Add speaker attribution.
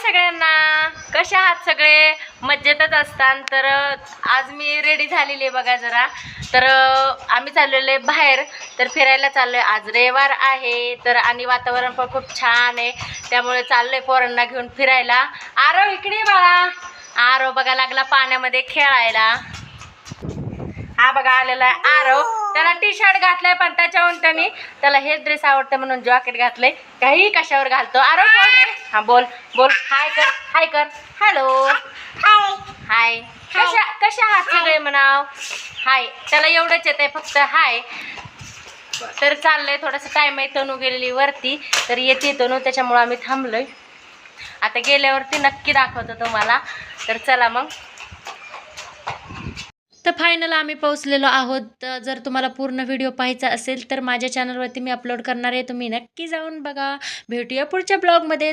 Speaker 1: सगळ्यांना, कसे आहात सगळे? मजेतच असतात. तर आज मी रेडी झालेली आहे बघा जरा. तर आम्ही चाललेलो आहे बाहेर, तर फिरायला चाललोय. आज रविवार आहे तर आणि वातावरण पण खूप छान आहे, त्यामुळे चाललोय पोरांना घेऊन फिरायला. आरव इकडे बाळा. आरव बघा लागला पाण्यामध्ये खेळायला. हा बघा आलेला आहे आरव. त्याला टी शर्ट घातलंय पण त्याच्याहून त्याने त्याला हेच ड्रेस आवडते म्हणून जॅकेट घातलंय. काही कशावर घालतो आरव? हा बोल बोल. हाय कर, हाय कर. हॅलो, हाय हाय. कशा आहात सगळे म्हणाव. हाय. त्याला एवढंच येत आहे फक्त हाय. तर चाललंय थोडासा टाइम आहे. तनू गेलेली वरती, तर येते तनू, त्याच्यामुळे आम्ही थांबलोय. आता गेल्यावरती नक्की दाखवतो तुम्हाला. तर चला मग. तर फायनल आम्ही पोहोचलेलो आहोत. जर तुम्हाला पूर्ण व्हिडिओ पाहायचा असेल तर माझ्या चॅनलवरती मी अपलोड करणार आहे, तुम्ही नक्की जाऊन बघा. भेटूया पुढच्या ब्लॉगमध्ये.